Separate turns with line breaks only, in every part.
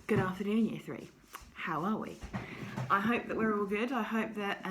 Good afternoon, Year 3. How are we? I hope that we're all good. I hope that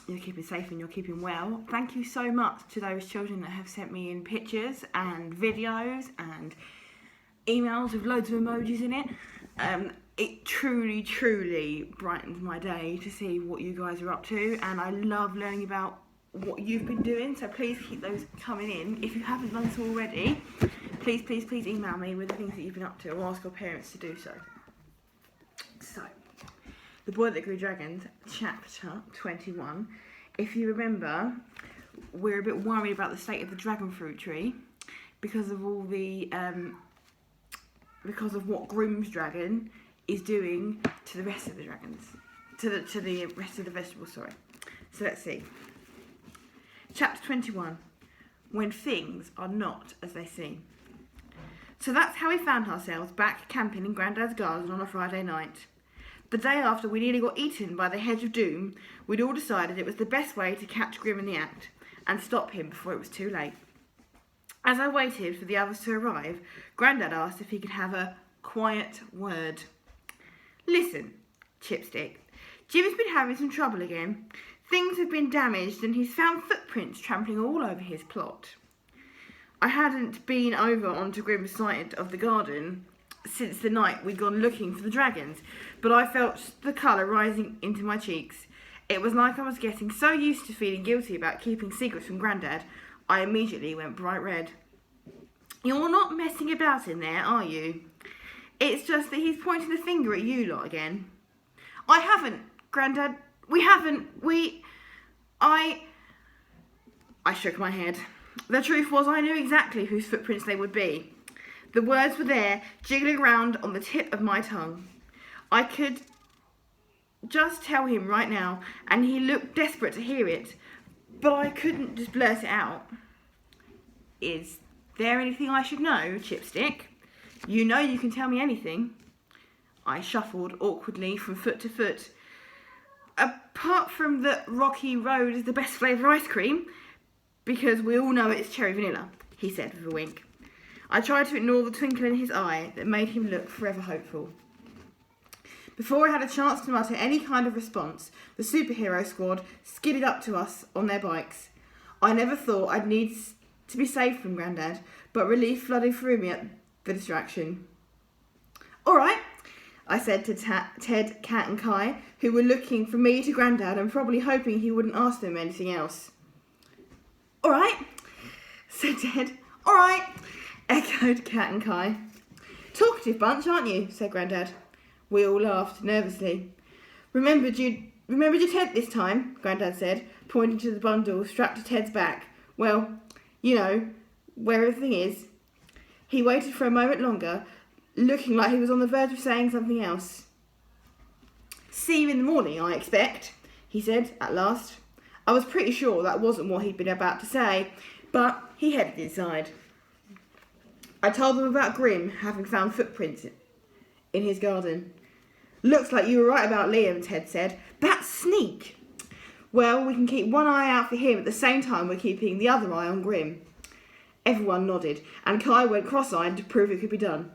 you're keeping safe and you're keeping well. Thank you so much to those children that have sent me in pictures and videos and emails with loads of emojis in it. It truly, truly brightens my day to see what you guys are up to, and I love learning about what you've been doing, so please keep those coming in. If you haven't done so already, please email me with the things that you've been up to, or ask your parents to do so. So, The Boy That Grew Dragons, chapter 21. If you remember, we're a bit worried about the state of the dragon fruit tree because of all the because of what Grimm's dragon is doing to the rest of the dragons, to the rest of the vegetables. Sorry. So let's see. Chapter 21. When things are not as they seem. So that's how we found ourselves back camping in Grandad's garden on a Friday night. The day after we nearly got eaten by the Hedge of Doom, we'd all decided it was the best way to catch Grimm in the act and stop him before it was too late. As I waited for the others to arrive, Grandad asked if he could have a quiet word. Listen, Chipstick, Jim's been having some trouble again. Things have been damaged and he's found footprints trampling all over his plot. I hadn't been over onto Grimm's side of the garden since the night we'd gone looking for the dragons, but I felt the colour rising into my cheeks. It was like I was getting so used to feeling guilty about keeping secrets from Grandad, I immediately went bright red. You're not messing about in there, are you? It's just that he's pointing the finger at you lot again. I haven't, Grandad. We haven't. I shook my head. The truth was I knew exactly whose footprints they would be. The words were there, jiggling around on the tip of my tongue. I could just tell him right now, and he looked desperate to hear it, but I couldn't just blurt it out. Is there anything I should know, Chipstick? You know you can tell me anything. I shuffled awkwardly from foot to foot. Apart from that Rocky Road is the best flavour ice cream, because we all know it's cherry vanilla, he said with a wink. I tried to ignore the twinkle in his eye that made him look forever hopeful. Before I had a chance to mutter any kind of response, the superhero squad skidded up to us on their bikes. I never thought I'd need to be saved from Grandad, but relief flooded through me at the distraction. All right, I said to Ted, Cat and Kai, who were looking from me to Grandad and probably hoping he wouldn't ask them anything else. All right, said Ted. All right, echoed Cat and Kai. Talkative bunch, aren't you? Said Grandad. We all laughed nervously. Remembered your tent this time, Grandad said, pointing to the bundle strapped to Ted's back. Well, you know, where everything is. He waited for a moment longer, looking like he was on the verge of saying something else. See you in the morning, I expect, he said at last. I was pretty sure that wasn't what he'd been about to say, but he headed inside. I told them about Grimm having found footprints in his garden. Looks like you were right about Liam, Ted said. That sneak! Well, we can keep one eye out for him at the same time we're keeping the other eye on Grimm. Everyone nodded, and Kai went cross-eyed to prove it could be done.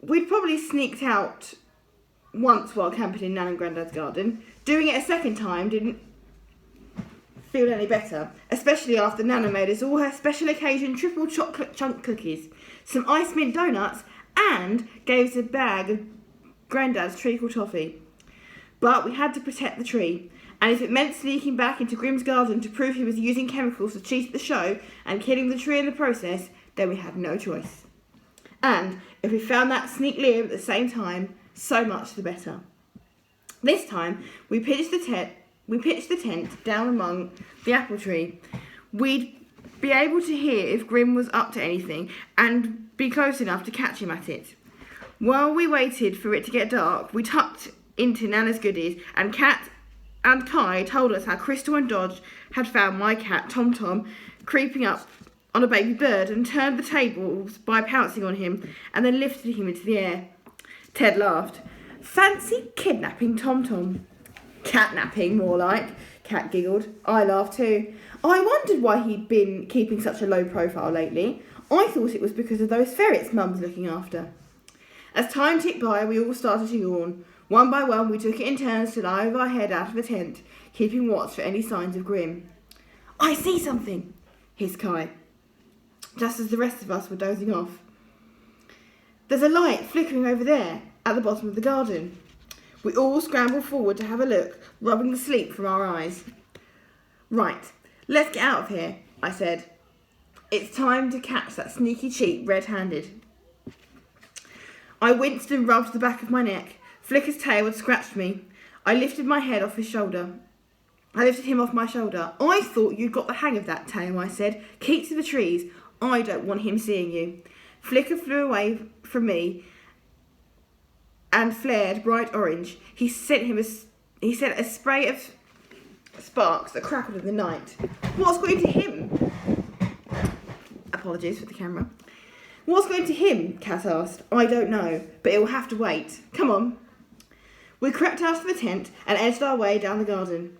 We'd probably sneaked out once while camping in Nan and Grandad's garden. Doing it a second time didn't feel any better, especially after Nana made us all her special occasion triple chocolate chunk cookies, some ice mint donuts, and gave us a bag of Grandad's treacle toffee. But we had to protect the tree, and if it meant sneaking back into Grimm's garden to prove he was using chemicals to cheat the show and killing the tree in the process, then we had no choice. And if we found that sneak Liam at the same time, so much the better. This time, we pitched the tent down among the apple tree. We'd be able to hear if Grimm was up to anything and be close enough to catch him at it. While we waited for it to get dark, we tucked into Nana's goodies, and Cat and Kai told us how Crystal and Dodge had found my cat, Tom Tom, creeping up on a baby bird and turned the tables by pouncing on him and then lifted him into the air. Ted laughed. Fancy kidnapping Tom Tom. Catnapping, more like, Cat giggled. I laughed too. I wondered why he'd been keeping such a low profile lately. I thought it was because of those ferrets Mum's looking after. As time ticked by, we all started to yawn. One by one, we took it in turns to lie with our head out of the tent, keeping watch for any signs of Grim. "I see something," hissed Kai, just as the rest of us were dozing off. "There's a light flickering over there, at the bottom of the garden." We all scrambled forward to have a look, rubbing the sleep from our eyes. "Right, let's get out of here," I said. "It's time to catch that sneaky cheat red-handed." I winced and rubbed the back of my neck. Flicker's tail had scratched me. I lifted my head off his shoulder. I lifted him off my shoulder. "I thought you'd got the hang of that tail," I said. "Keep to the trees. I don't want him seeing you." Flicker flew away from me and flared bright orange. He sent a spray of sparks that crackled in the night. "What's got into him?" Apologies for the camera. "What's going to him?" Cat asked. "I don't know, but it will have to wait. Come on." We crept out of the tent and edged our way down the garden.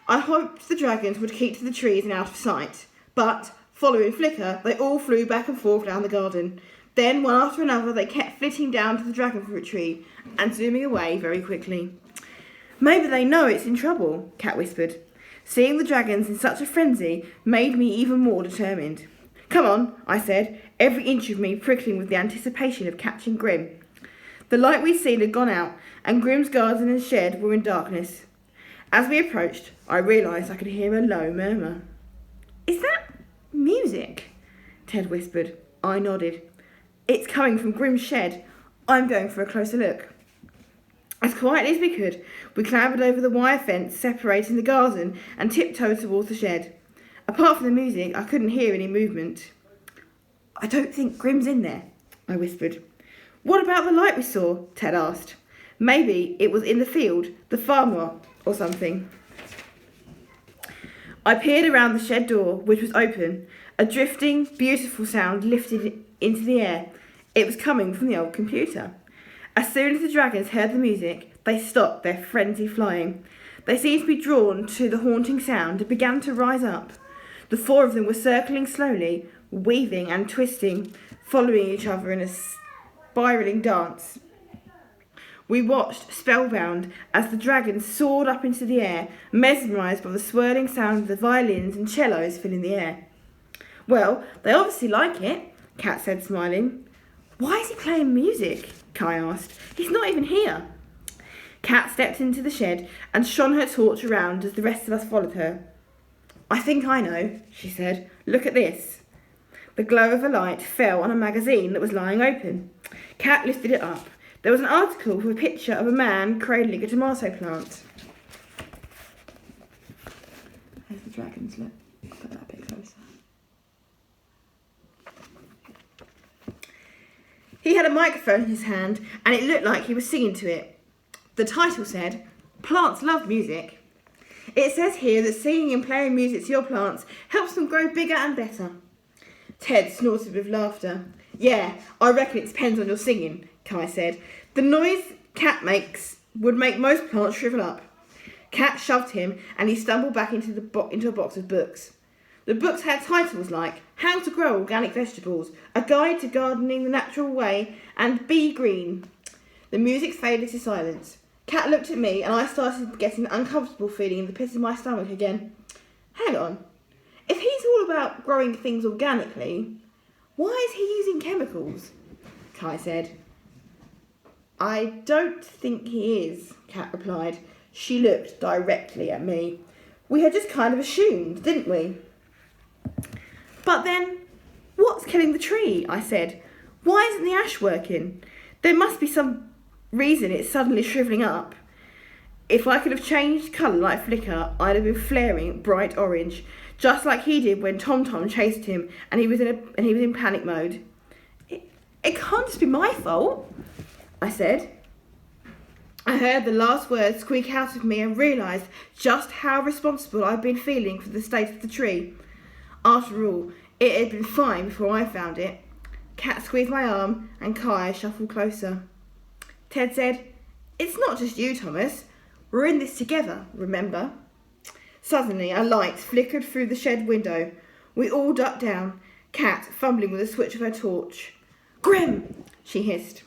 I hoped the dragons would keep to the trees and out of sight, but, following Flicker, they all flew back and forth down the garden. Then, one after another, they kept flitting down to the dragon fruit tree and zooming away very quickly. "Maybe they know it's in trouble," Cat whispered. Seeing the dragons in such a frenzy made me even more determined. "Come on," I said, every inch of me prickling with the anticipation of catching Grim. The light we'd seen had gone out, and Grim's garden and shed were in darkness. As we approached, I realised I could hear a low murmur. "Is that music?" Ted whispered. I nodded. "It's coming from Grim's shed. I'm going for a closer look." As quietly as we could, we clambered over the wire fence separating the garden and tiptoed towards the shed. Apart from the music, I couldn't hear any movement. "I don't think Grim's in there," I whispered. "What about the light we saw?" Ted asked. "Maybe it was in the field, the farmer or something." I peered around the shed door, which was open. A drifting, beautiful sound lifted into the air. It was coming from the old computer. As soon as the dragons heard the music, they stopped their frenzied flying. They seemed to be drawn to the haunting sound and began to rise up. The four of them were circling slowly, weaving and twisting, following each other in a spiralling dance. We watched, spellbound, as the dragons soared up into the air, mesmerised by the swirling sound of the violins and cellos filling the air. "Well, they obviously like it," Cat said, smiling. "Why is he playing music?" Kai asked. "He's not even here." Cat stepped into the shed and shone her torch around as the rest of us followed her. "I think I know," she said. "Look at this." The glow of a light fell on a magazine that was lying open. Cat lifted it up. There was an article with a picture of a man cradling a tomato plant. There's the dragons, look. I'll put that a bit closer. He had a microphone in his hand, and it looked like he was singing to it. The title said, "Plants love music." It says here that singing and playing music to your plants helps them grow bigger and better. Ted snorted with laughter. "Yeah, I reckon it depends on your singing," Kai said. "The noise Cat makes would make most plants shrivel up." Cat shoved him, and he stumbled back into a box of books. The books had titles like How to Grow Organic Vegetables, A Guide to Gardening the Natural Way, and Be Green. The music faded to silence. Cat looked at me, and I started getting an uncomfortable feeling in the pit of my stomach again. Hang on. If he's all about growing things organically, why is he using chemicals? Kai said. "I don't think he is," Cat replied. She looked directly at me. "We had just kind of assumed, didn't we?" "But then, what's killing the tree?" I said. "Why isn't the ash working? There must be some reason it's suddenly shrivelling up." If I could have changed colour like Flicker, I'd have been flaring bright orange, just like he did when Tom Tom chased him and he was in panic mode. It can't just be my fault," I said. I heard the last words squeak out of me and realised just how responsible I'd been feeling for the state of the tree. After all, it had been fine before I found it. Cat squeezed my arm and Kai shuffled closer. Ted said, "It's not just you, Thomas. We're in this together, remember?" Suddenly, a light flickered through the shed window. We all ducked down, Cat fumbling with the switch of her torch. "Grim!" she hissed.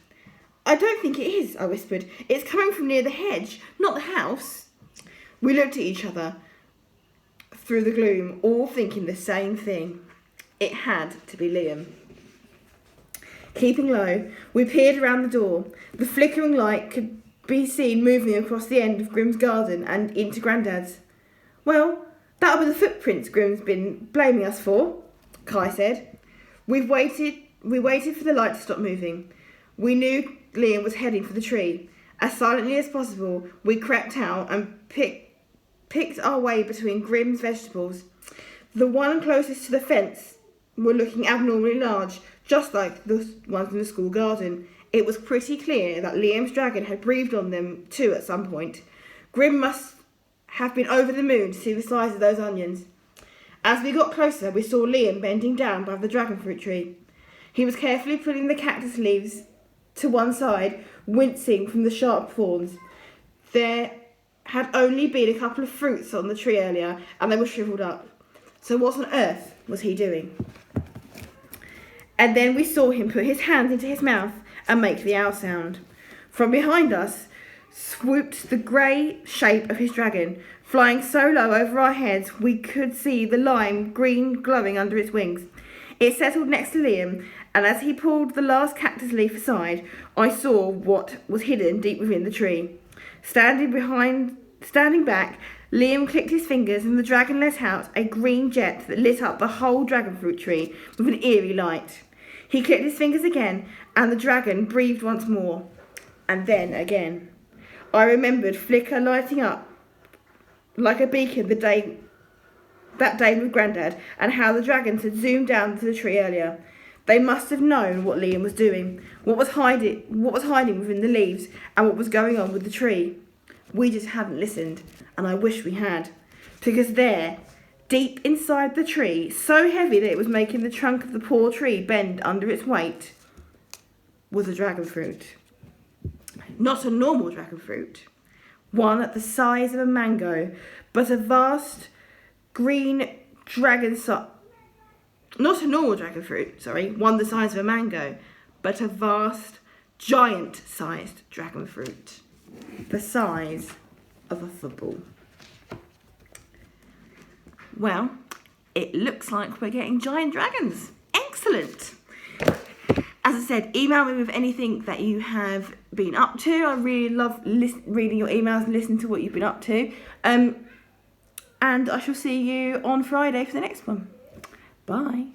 I don't think it is, I whispered. It's coming from near the hedge, not the house. We looked at each other through the gloom, all thinking the same thing. It had to be Liam. Keeping low, we peered around the door. The flickering light could be seen moving across the end of Grim's garden and into Grandad's. Well, that'll be the footprints Grim's been blaming us for, Kai said. We waited for the light to stop moving. We knew Liam was heading for the tree. As silently as possible, we crept out and picked our way between Grim's vegetables. The one closest to the fence were looking abnormally large, just like the ones in the school garden. It was pretty clear that Liam's dragon had breathed on them too at some point. Grim must have been over the moon to see the size of those onions. As we got closer, we saw Liam bending down by the dragon fruit tree. He was carefully pulling the cactus leaves to one side, wincing from the sharp thorns. There had only been a couple of fruits on the tree earlier, and they were shriveled up. So what on earth was he doing? And then we saw him put his hand into his mouth and make the owl sound. From behind us swooped the grey shape of his dragon, flying so low over our heads we could see the lime green glowing under its wings. It settled next to Liam, and as he pulled the last cactus leaf aside, I saw what was hidden deep within the tree. Standing back, Liam clicked his fingers and the dragon let out a green jet that lit up the whole dragon fruit tree with an eerie light. He clicked his fingers again and the dragon breathed once more, and then again. I remembered Flicker lighting up like a beacon that day with Grandad, and how the dragons had zoomed down to the tree earlier. They must have known what Liam was doing, what was hiding within the leaves, and what was going on with the tree. We just hadn't listened, and I wish we had, because there, deep inside the tree, so heavy that it was making the trunk of the poor tree bend under its weight, was a dragon fruit. Not a normal dragon fruit, one at the size of a mango, but a vast green not a normal dragon fruit, one the size of a mango, but a vast, giant-sized dragon fruit, the size of a football. Well, it looks like we're getting giant dragons. Excellent. As I said, email me with anything that you have been up to. I really love reading your emails and listening to what you've been up to. And I shall see you on Friday for the next one. Bye.